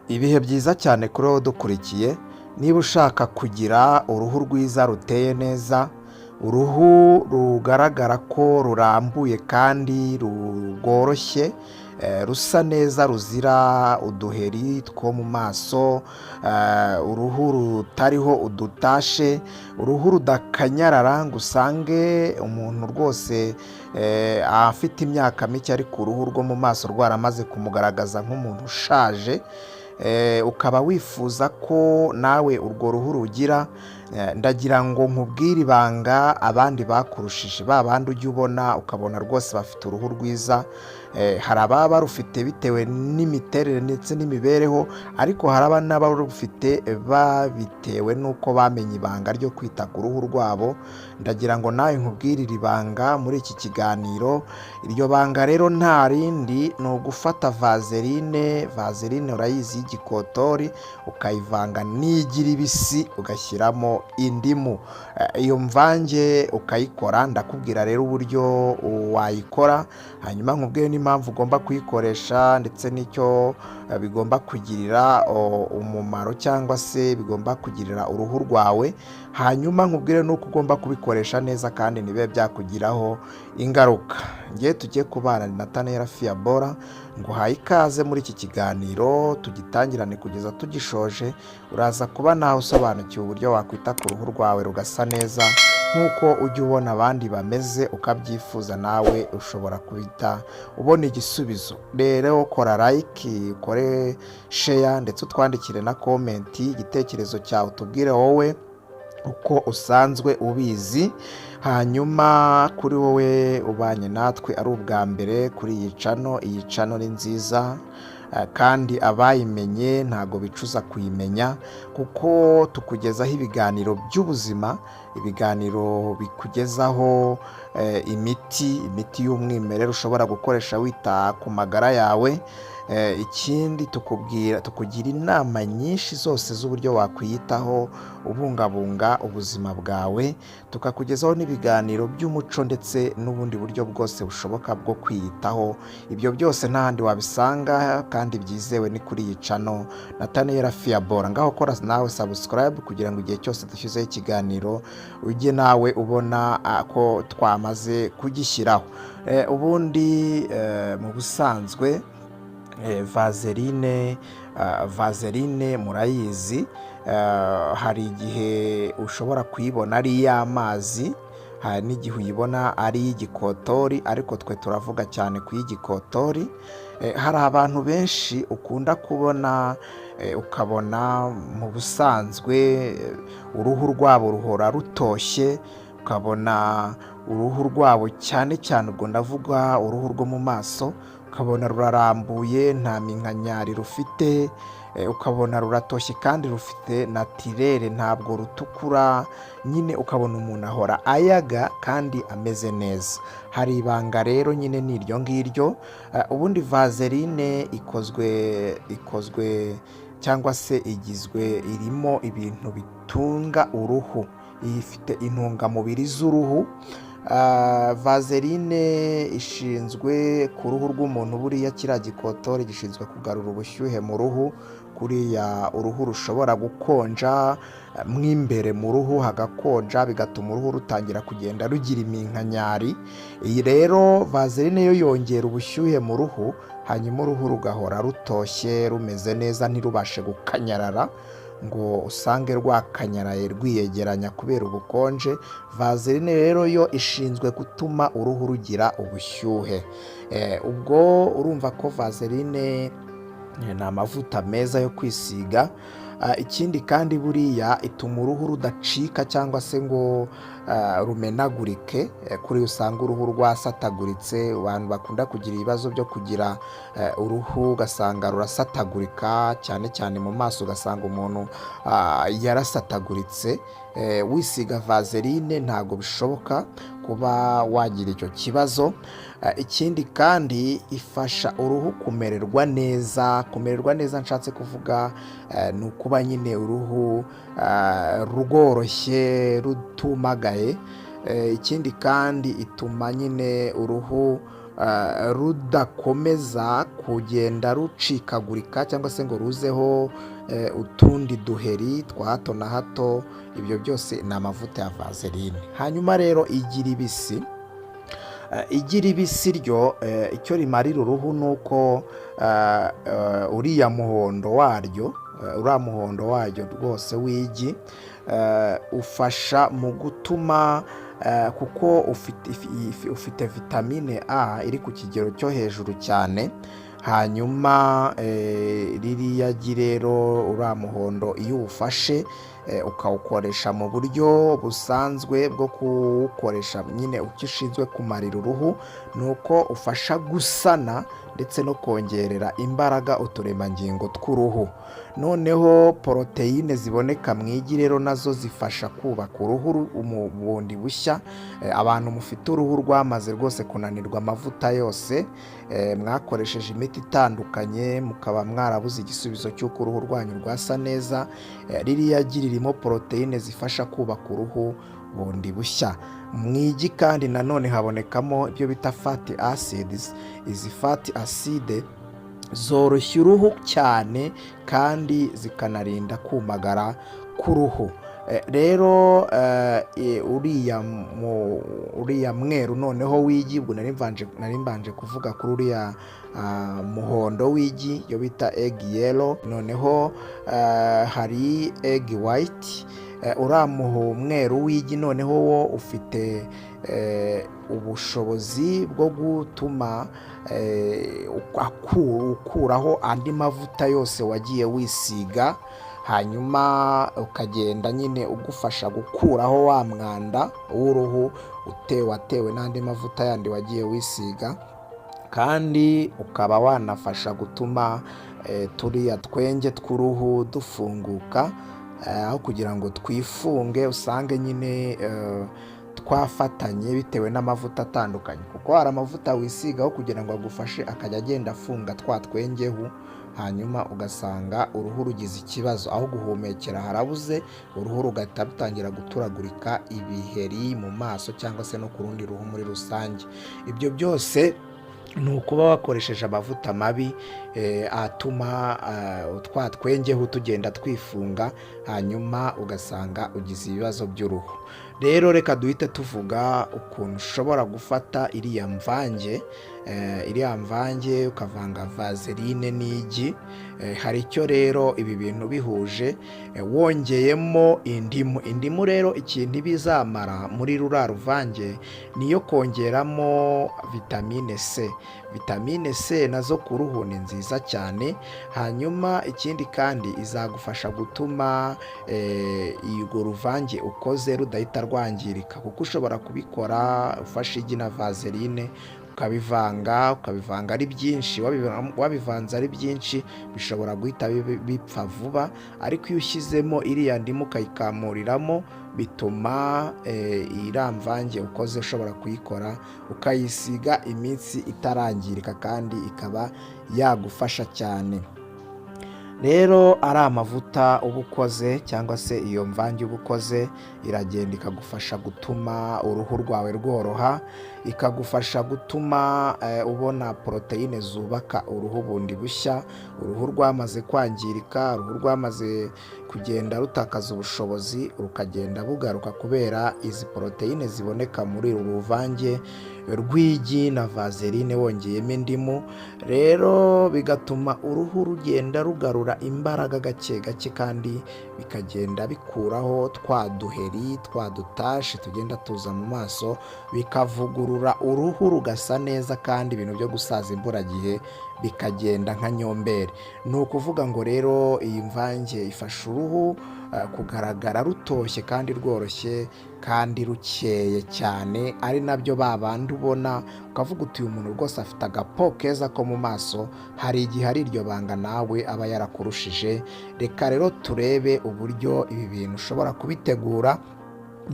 Ibihe byiza cyane kuri wowe udukurikiye, niba ushaka kugira uruhu rwiza ruteye neza, uruhu rugaragara ko rurambuye kandi rworoshye, rusa neza ruzira uduheri two mu maso, uruhu rutariho udutashe, uruhu rudakanyarara ngo usange umuntu rwose afite imyaka mike ariko uruhu rwo mu maso rwaramaze kumugaragaza nk'umuntu ushaje, ukaba wifuza ko nawe urwo ruhu rugira, ndagira ngo nkubwire ibanga abandi bakurushije, ba bandi ujya ubona ukabona rwose bafite uruhu rwiza, hari ababa barufite bitewe n'imiterere ndetse n'imibereho, ariko hari n'abarufite babitewe n'uko bamenye ibanga ryo kwita ku ruhu rwabo. Ndagira ngo nawe nkubwire iri banga muri iki kiganiro. Iryo banga rero nta rindi ni ugufata vaseline urayizi y'igikotori, ukayivanga n'igi ribisi ugashyiramo indimu, iyo mvange ukayikora. Ndakubwira rero uburyo wayikora, hanyuma nkubwire n'impamvu ugomba kuyikoresha ndetse n'icyo bigomba kugirira umumaro cyangwa se bigomba kugirira uruhu rwawe, hanyuma nkubwire n'uko ugomba kubikoresha neza kandi ntibibe byakugiraho ingaruka. Ngiye tugiye kubana na Nathaniel Fiabora, nguhaye ikaze muri iki kiganiro, tugitangirane kugeza tugishoje. Uraza kuba nawe usobanukiwe uburyo wakwita ku ruhu rwawe rugasa neza nk'uko ujya ubona abandi bameze ukabyifuza, nawe ushobora kuhita ubona igisubizo. Rero kora like, ukore share ndetse utwandikire na komenti igitekerezo cyawe, utubwire wowe uko usanzwe ubizi. Hanyuma kuri wowe ubanye natwe ari ubwa mbere kuri iyi cano ni nziza, kandi abayimenye ntago bicuza kuyimenya, kuko tukugezaho ibiganiro by'ubuzima, ibiganiro bikugezaho imiti y'umwimerere ushobora gukoresha wita ku magara yawe. Ikindi tukugira inama nyinshi zose z'uburyo wakwiyitaho ubungabunga ubuzima bwawe, tukakugezaho n'ibiganiro by'umuco ndetse n'ubundi buryo bwose bushoboka bwo kwiyitaho. Ibyo byose n'ahandi wabisanga kandi byizewe ni kuri iyi cano Nathaniel Fiabora. Ngaho kora nawe subscribe kugira ngo igihe cyose dushyizeho ikiganiro ujye nawe ubona ko twamaze kugishyiraho. Ubundi mu busanzwe vaseline murayizi, hari igihe ushobora kuyibona ari iy'amazi, hari n'igihe uyibona ari iy'igikotori, ariko twe turavuga cyane ku y'igikotori. Hari abantu benshi ukunda kubona ukabona mu busanzwe uruhu rwabo ruhora rutoshye, ukabona uruhu rwabo cyane cyane, ubwo ndavuga uruhu rwo mu maso, ukabona rurarambuye nta minkanyari rufite, ukabona ruratoshye kandi rufite natirere, ntabwo rutukura, nyine ukabona umuntu ahora ayaga kandi ameze neza. Hari ibanga rero nyine ni iryo ngiryo. Ubundi vaseline ikozwe cyangwa se irimo ibintu bitunga uruhu, ifite intungamubiri z'uruhu. Vaseline ishinzwe ku ruhu rw'umuntu, buriya kiriya gikotori gishinzwe kugarura ubushyuhe mu ruhu, kuriya uruhu rushobora gukonja mo imbere mu ruhu hagakonja, bigatuma uruhu rutangira kugenda rugira iminkanyari. Iyi rero vaseline yo yongera ubushyuhe mu ruhu, hanyuma uruhu rugahora rutoshye rumeze neza, ntirubashe gukanyarara ngo usange rwakanyaraye rwiyegeranya kubera ubukonje. Vaseline rero yo ishinzwe gutuma uruhu rugira ubushyuhe. Ubwo urumva ko vaseline ni amavuta meza yo kwisiga. Ikindi kandi buriya ituma uruhu rudacika cyangwa se ngo rumenagurike, kuri usanga uruhu rwasataguritse. Abantu bakunda kugira ibibazo byo kugira uruhu ugasanga rurasatagurika, cyane cyane mu maso ugasanga umuntu yarasataguritse. Wisiga vaseline ntabwo bishoboka kuba wagira icyo kibazo. Ikindi kandi ifasha uruhu kumererwa neza, nshatse kuvuga ni ukuba nyine uruhu rworoshye rutumagaye. Ikindi kandi ituma nyine uruhu rudakomeza kugenda rucikagurika cyangwa se ngo ruzeho utundi duheri twa hato na hato. Ibyo byose ni amavuta ya vaseline. Hanyuma rero igira ibisi ryo icyo rimarira uruhu ni uko uriya muhondo waryo rwose w'igi ufasha mu gutuma kuko ufite vitamine A iri ku kigero cyo hejuru cyane. Hanyuma ririya gi rero uriya muhondo iyo uwufashe ukawukoresha mu buryo busanzwe bwo kuwukoresha nyine ukishinzwe kumarira uruhu, ni uko ufasha gusana ndetse no kongerera imbaraga uturemangingo tw'uruhu. Noneho poroteyine ziboneka mu igi rero nazo zifasha kubaka uruhu bundi bushya. Abantu mufite uruhu rwamaze rwose kunanirwa amavuta yose, mwakoresheje imiti itandukanye mukaba mwarabuze igisubizo cy'uko uruhu rwanyu rwasa neza, ririya gi ririmo poroteyine zifasha kubaka uruhu bundi bushya. Mu igi kandi nanone habonekamo ibyo bita fatty acids. Izi fatty acide zoroshya uruhu cyane kandi zikanarinda kumagara k'uruhu. Rero uriya mweru noneho w'igi, ubwo nari mbanje kuvuga kuri uriya muhondo w'igi yo bita egg yellow. Noneho hari egg white. Uriya mweru w'igi noneho wo ufite ubushobozi bwo gutuma ukuraho andi mavuta yose wagiye wisiga, hanyuma ukagenda nyine ugufasha gukuraho wa mwanda w'uruhu watewe n'andi mavuta yandi wagiye wisiga, kandi ukaba wanafasha gutuma turiya twenge tw'uruhu dufunguka, aho kugira ngo twifunge usange nyine twafatanye bitewe n'amavuta atandukanye. Kuko hari amavuta wisigaho kugira ngo agufashe akajya agenda afunga twa twengeho, hanyuma ugasanga uruhu rugize ikibazo, aho guhumekera harabuze, uruhu rugahita rutangira guturagurika ibiheri mu maso cyangwa se no ku rundi ruhu muri rusange. Ibyo byose ni ukuba wakoresheje amavuta mabi atuma twa twengeho tugenda twifunga, hanyuma ugasanga ugize ibibazo by'uruhu. Rero reka duhite tuvuga ukuntu ushobora gufata iriya mvange ukavanga vaseline n'igi. Hari icyo rero ibi bintu bihuje, wongeyemo indimu rero ikintu bizamara muri ruriya ruvange niyo kongeramo vitamine C. Vitamine C nazo ku ruhu ni nziza cyane. Hanyuma ikindi kandi izagufasha gutuma urwo ruvange ukoze rudahita rwangirika, kuko ushobora kubikora ufashe igi na vaseline ukabivanga ari byinshi. Wabivanze ari byinshi bishobora guhita bipfa vuba, ariko iyo ushyizemo iriya ndimu ukayikamuriramo bituma iriya mvange ukoze ushobora kuyikora ukayisiga iminsi itarangirika, kandi ikaba yagufasha cyane. Rero ari amavuta uba ukoze cyangwa se iyo mvange uba ukoze, iragenda ikagufasha gutuma uruhu rwawe rworoha, ikagufasha gutuma ubona poroteyine zubaka uruhu bundi bushya. Uruhu rwamaze kwangirika, uruhu rwamaze kugenda rutakaza ubushobozi, rukagenda bugaruka kubera izi poroteyine ziboneka muri uru ruvange rw'igi na vaseline wongeyemo indimu. Rero bigatuma uruhu rugenda rugarura imbaraga gake gake, kandi bikagenda bikuraho twa duheri, twa dutashi tugenda tuza mu maso, bikavugurura uruhu rugasa neza, kandi ibintu byo gusaza imburagihe bikagenda nka nyombere. Ni ukuvuga ngo rero iyi mvange ifasha uruhu kugaragara rutoshye kandi rworoshye kandi rukeye cyane, ari nabyo babandi ubona ukavuga uti uyu muntu rwose afite agapo keza ko mu maso. Hari igihe ari iryo banga nawe aba yarakurushije. Reka rero turebe uburyo ibi bintu ushobora kubitegura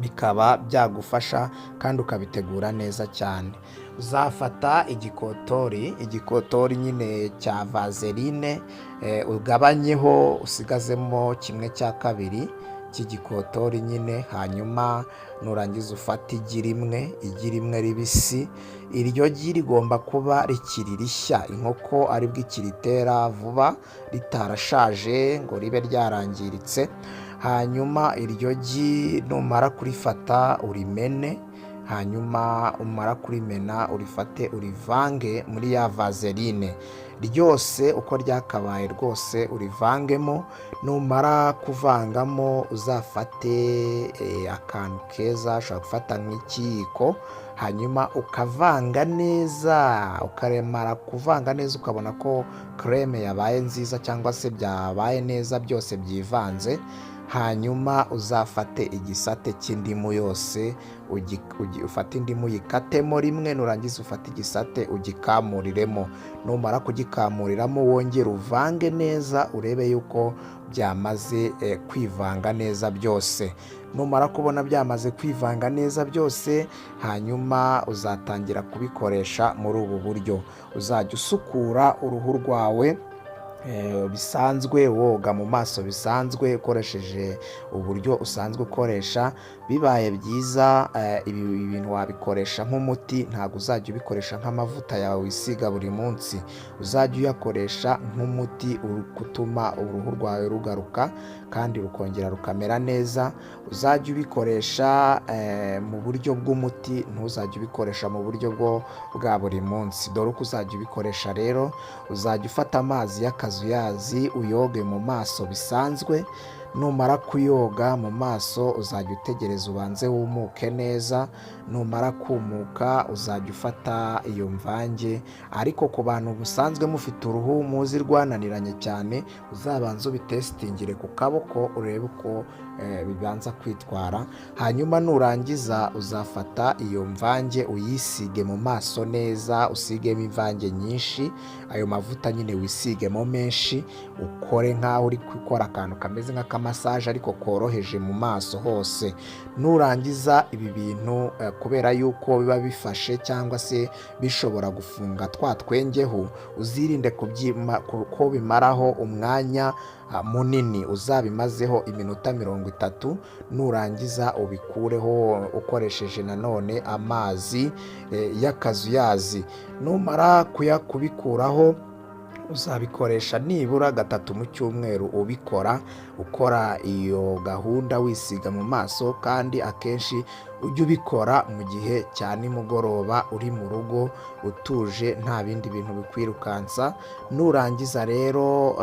bikaba byagufasha kandi ukabitegura neza cyane. Uzafata igikotori nyine cya vaseline, ugabanyeho usigazemo 1/2 cy'igikotori nyine. Hanyuma nurangiza ufata igi rimwe ribisi. Iryo gi rigomba kuba rikiri rishya, inkoko aribwo ikiritera vuba ritarashaje ngo ribe ryarangiritse. Hanyuma iryo gi numara kurifata urimene, hanyuma umara kurimena urifate urivange muri ya vaseline ryose uko ryakabaye rwose urivangemo. Numara kuvangamo uzafate akantu keza, ushobora gufata nk'ikiyiko, hanyuma ukavanga neza, ukaremara kuvanga neza ukabona ko creme yabaye nziza cyangwa se byabaye neza byose byivanze. Hanyuma uzafate igisate cy'indimu yose, ufate indimu uyikatemo rimwe, nurangiza ufate igisate ugikamuriremo. Numara kugikamuriramo wongere uvange neza urebe yuko byamaze kwivanga neza byose. Numara kubona byamaze kwivanga neza byose, hanyuma uzatangira kubikoresha muri ubu buryo. Uzajya usukura uruhu rwawe bisanzwe, woga mu maso bisanzwe ukoresheje uburyo usanzwe ukoresha. Bibaye byiza ibi bintu wabikoresha nk'umuti, ntabwo uzajya ubikoresha nk'amavuta yawe wisiga buri munsi. Uzajya uyakoresha nk'umuti utuma uruhu rwawe rugaruka kandi rukongera rukamera neza. Uzajya ubikoresha mu buryo bw'umuti, ntuzajya ubikoresha mu buryo bwa buri munsi. Dore uko uzajya ubikoresha rero: uzajya ufata amazi y'akazuyazi uyoge mu maso bisanzwe. Numara kuyoga mu maso uzajya utegereza ubanze wumuke neza. Numara kumuka uzajya ufata iyo mvange, ariko ku bantu musanzwe mufite uruhu muzi rwananiranye cyane, uzabanza ubitesitingire ku kaboko urebe uko bibanza kwitwara. Hanyuma nurangiza uzafata iyo mvange uyisige mu maso neza, usigemo imvange nyinshi, ayo mavuta nyine wisigemo menshi, ukore nk'aho uri gukora akantu kameze nk'akamasaje ariko koroheje mu maso hose. Nurangiza ibi bintu kubera yuko biba bifashe cyangwa se bishobora gufunga twa twengeho, uzirinde ko bimaraho umwanya munini, uzabimazeho iminota 30. Nurangiza ubikureho ukoresheje nanone amazi y'akazuyazi. Numara kubikuraho uzabikoresha nibura 3 mu cyumweru ukora iyo gahunda wisiga mu maso, kandi akenshi ujye ubikora mu gihe cya nimugoroba uri mu rugo utuje, nta bindi bintu bikwirukansa. Nurangiza rero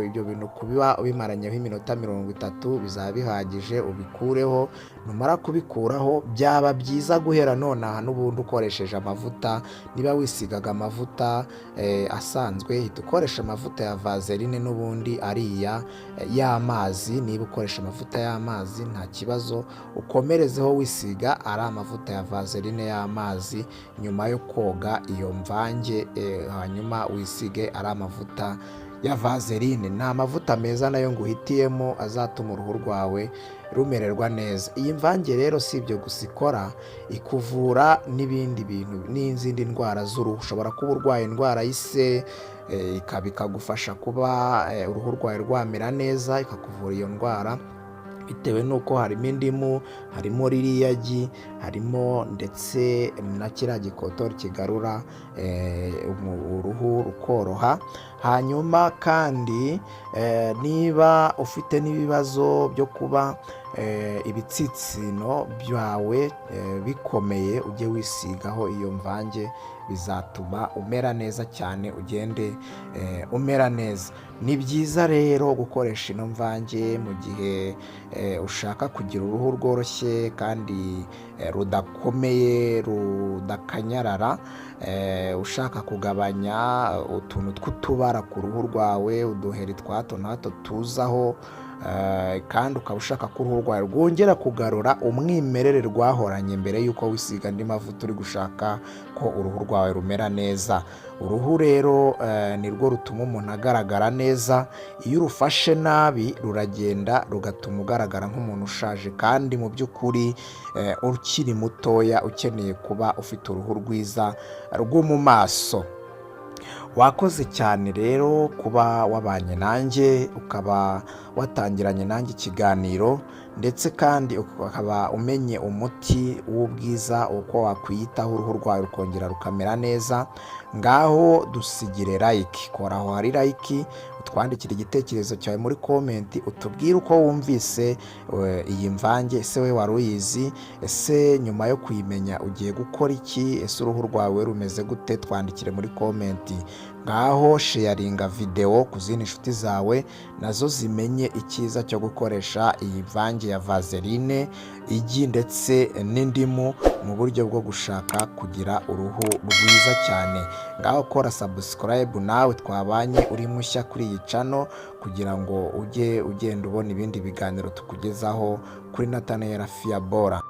ibyo bintu kubiba ubimaranyeho iminota 30 bizaba bihagije, ubikureho. Numara kubikuraho byaba byiza guhera nonaha n'ubundi ukoresheje amavuta. Niba wisigaga amavuta asanzwe, hita ukoresha amavuta ya vaseline n'ubundi ariya y'amazi. Niba ukoresha amavuta y'amazi nta kibazo, ukomerezeho wisiga ari amavuta ya vaseline y'amazi nyuma yo koga iyo mvange, hanyuma wisige ari amavuta ya vaseline. Ni amavuta meza nayo nguhitiyemo azatuma uruhu rwawe rumererwa neza. Iyi mvange rero si ibyo gusa ikora, ikuvura n'ibindi bintu n'izindi ndwara z'uruhu. Ushobora kuba urwaye indwara y'ise, ikagufasha kuba uruhu rwawe rwamera neza, ikakuvura iyo ndwara bitewe n'uko harimo indimu, harimo ririya gi, harimo ndetse na kiriya gikotori kigarura uruhu rukoroha. Hanyuma kandi niba ufite n'ibibazo byo kuba ibitsitsino byawe bikomeye, ujye wisigaho iyo mvange, bizatuma umera neza cyane, ugende umera neza. Ni byiza rero gukoresha ino mvange mu gihe ushaka kugira uruhu rworoshye kandi rudakomeye, rudakanyarara, ushaka kugabanya utuntu tw'utubara ku ruhu rwawe, uduheri twa hato na hato tuzaho, kandi ukaba ushaka ko uruhu rwawe rwongera kugarura umwimerere rwahoranye mbere y'uko wisiga andi mavuta uri gushaka ko uruhu rwawe rumera neza. Uruhu rero ni rwo rutuma umuntu agaragara neza. Iyo urufashe nabi ruragenda rugatuma ugaragara nk'umuntu ushaje, kandi mu by'ukuri ukiri mutoya ukeneye kuba ufite uruhu rwiza rwo mu maso. wakoze cyane rero kuba wabanye nanjye, ukaba watangiranye nanjye ikiganiro, ndetse kandi ukaba umenye umuti w'ubwiza uko wakwiyitaho uruhu rwawe rukongera rukamera neza. Ngaho dusigire like, kora aho hari like, utwandikire igitekerezo cyawe muri komenti, utubwire uko wumvise iyi mvange. Ese we wari uyizi? Ese nyuma yo kuyimenya ugiye gukora iki? Ese uruhu rwawe rumeze gute? Twandikire muri komenti. Ngaho sharinga video ku zindi nshuti zawe, nazo zimenye icyiza cyo gukoresha iyi mvange ya vaseline, igi ndetse n'indimu mu buryo bwo gushaka kugira uruhu rwiza cyane. Ngaho kora subscribe nawe twabanye uri mushya kuri iyi channel, kugira ngo ujye ugenda ubona ibindi biganiro tukugezaho kuri Nathaniel Fiabora.